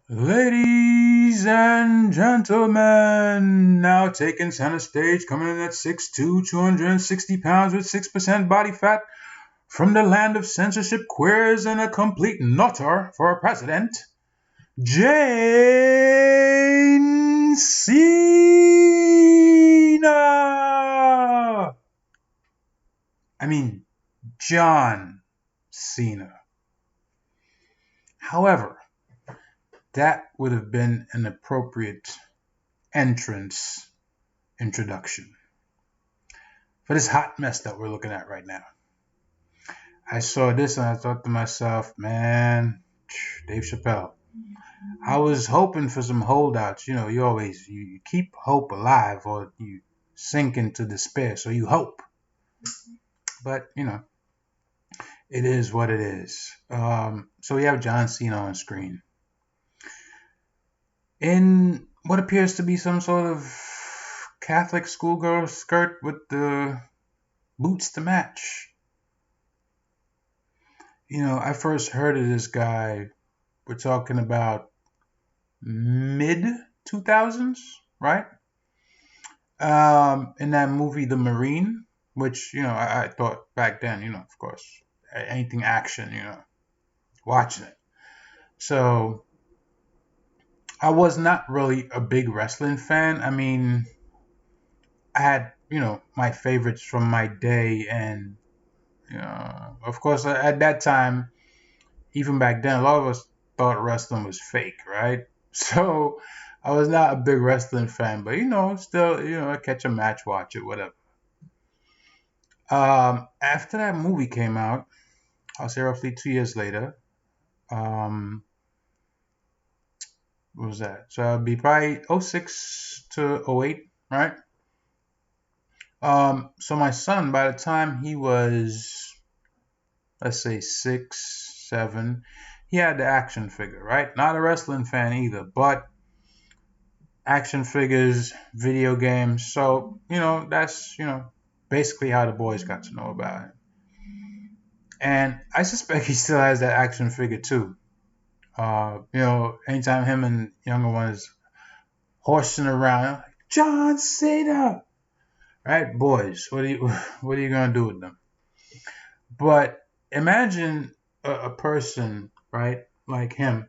Ladies and gentlemen, now taking center stage, coming in at 6'2", 260 pounds with 6% body fat, from the land of censorship, queers, and a complete nutter for a president, Jane Cena! I mean, John Cena. However, that would have been an appropriate entrance introduction for this hot mess that we're looking at right now. I saw this and I thought to myself, man, Dave Chappelle. I was hoping for some holdouts. You know, you keep hope alive or you sink into despair. So you hope. But, it is what it is. So we have John Cena on screen in what appears to be some sort of Catholic schoolgirl skirt with the boots to match. I first heard of this guy. We're talking about mid 2000s, right? In that movie, The Marine, which, I thought back then, of course, anything action, watching it. So I was not really a big wrestling fan. I mean, I had, my favorites from my day. And, of course, at that time, even back then, a lot of us thought wrestling was fake, right? So I was not a big wrestling fan, but still, I catch a match, watch it, whatever. After that movie came out, I'll say roughly 2 years later. Um, what was that? So it'd be probably '06 to '08, right? So my son, by the time he was, let's say 6, 7, he had the action figure, right? Not a wrestling fan either, but action figures, video games. So, that's, basically how the boys got to know about it. And I suspect he still has that action figure too. Anytime him and younger ones horsing around, like, John Cena, right? Boys, what are you gonna do with them? But imagine a person, right, like him.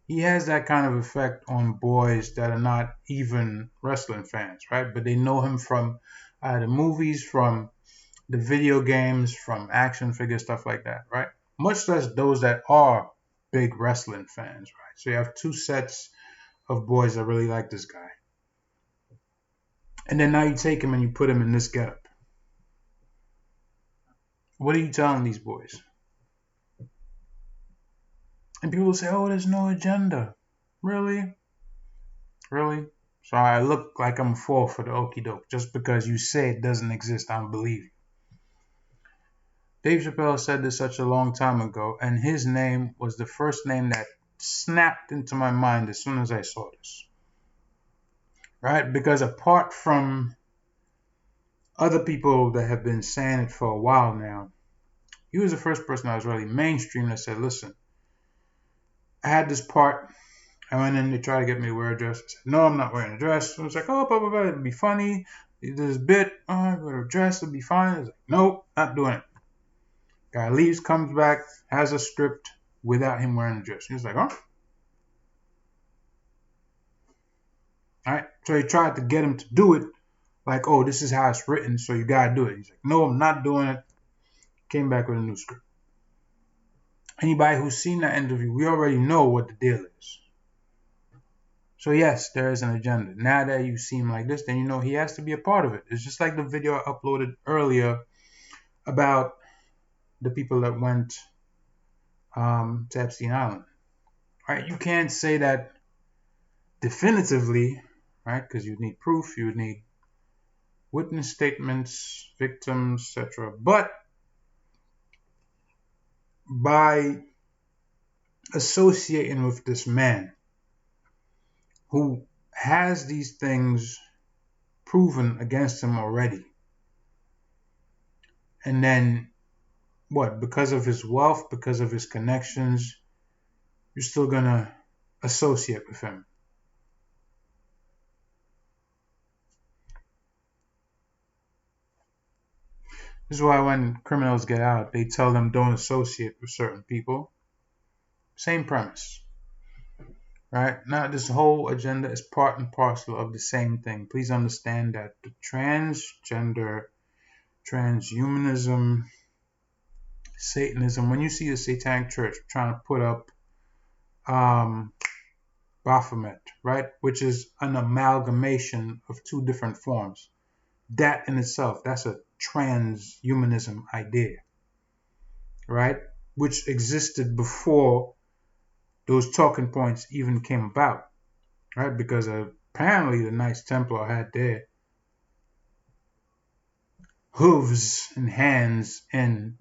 He has that kind of effect on boys that are not even wrestling fans, right? But they know him from the movies, from the video games, from action figures, stuff like that, right? Much less those that are big wrestling fans, right? So you have two sets of boys that really like this guy. And then now you take him and you put him in this getup. What are you telling these boys? And people say, oh, there's no agenda. Really? Really? So I look like I'm full for the okie doke. Just because you say it doesn't exist, I don't believe you. Dave Chappelle said this such a long time ago, and his name was the first name that snapped into my mind as soon as I saw this. Right? Because apart from other people that have been saying it for a while now, he was the first person that was really mainstream that said, listen, I had this part. I went in, they tried to get me to wear a dress. I said, no, I'm not wearing a dress. I was like, oh, blah, blah, blah, it'd be funny. This bit, oh, wear a dress, it'll be fine. I was like, nope, not doing it. Guy leaves, comes back, has a script without him wearing a dress. He was like, huh? All right. So he tried to get him to do it like, oh, this is how it's written, so you got to do it. He's like, no, I'm not doing it. Came back with a new script. Anybody who's seen that interview, we already know what the deal is. So yes, there is an agenda. Now that you see him like this, then you know he has to be a part of it. It's just like the video I uploaded earlier about the people that went to Epstein Island. Right? You can't say that definitively, right? Because you would need proof, you would need witness statements, victims, etc. But by associating with this man who has these things proven against him already, and then what? Because of his wealth, because of his connections, you're still gonna associate with him. This is why when criminals get out, they tell them don't associate with certain people. Same premise, right? Now, this whole agenda is part and parcel of the same thing. Please understand that the transgender, transhumanism, Satanism, when you see the Satanic Church trying to put up baphomet, right, which is an amalgamation of two different forms, that in itself, that's a transhumanism idea, right, which existed before those talking points even came about, right, because apparently the Knights Templar had their hooves and hands in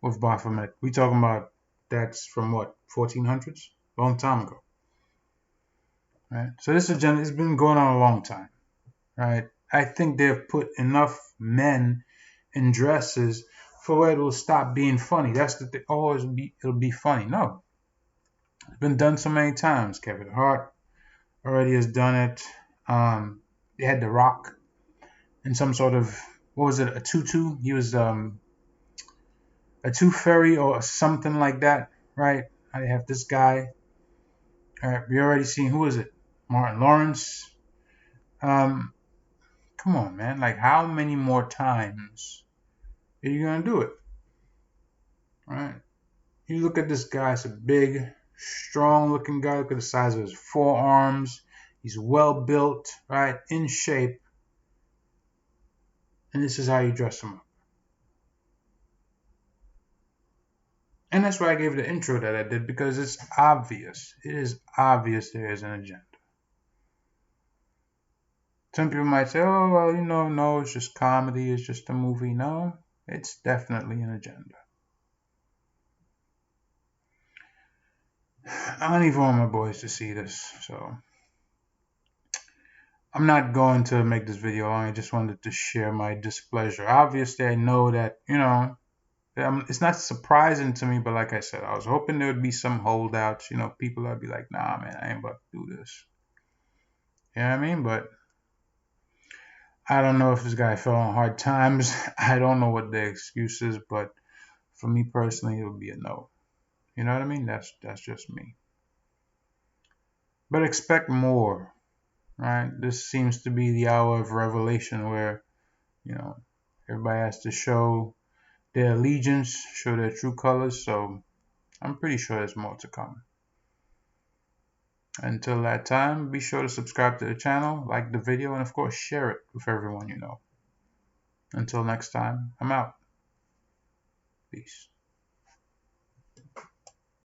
with baphomet. We talking about that's from what, 1400s, long time ago, right? So this agenda has been going on a long time, right? I think they've put enough men in dresses for where it will stop being funny. That's the thing. Oh, it'll be funny. No, it's been done so many times. Kevin Hart already has done it. They had The Rock in some sort of, what was it, a tutu? He was a tooth fairy or something like that, right? I have this guy. All right, we already seen, who is it? Martin Lawrence. Come on, man. Like, how many more times are you gonna do it? Right? You look at this guy. It's a big, strong-looking guy. Look at the size of his forearms. He's well built, right? In shape. And this is how you dress him up. And that's why I gave the intro that I did, because it's obvious. It is obvious there is an agenda. Some people might say, oh, well, no, it's just comedy, it's just a movie. No, it's definitely an agenda. I don't even want my boys to see this, so I'm not going to make this video long. I just wanted to share my displeasure. Obviously, I know that, it's not surprising to me, but like I said, I was hoping there would be some holdouts, people that'd be like, nah, man, I ain't about to do this. You know what I mean? But I don't know if this guy fell on hard times. I don't know what the excuse is, but for me personally, it would be a no. You know what I mean? That's just me. But expect more, right? This seems to be the hour of revelation where, everybody has to show their allegiance, show their true colors. So I'm pretty sure there's more to come. Until that time, be sure to subscribe to the channel, like the video, and of course share it with everyone you know. Until next time, I'm out. Peace.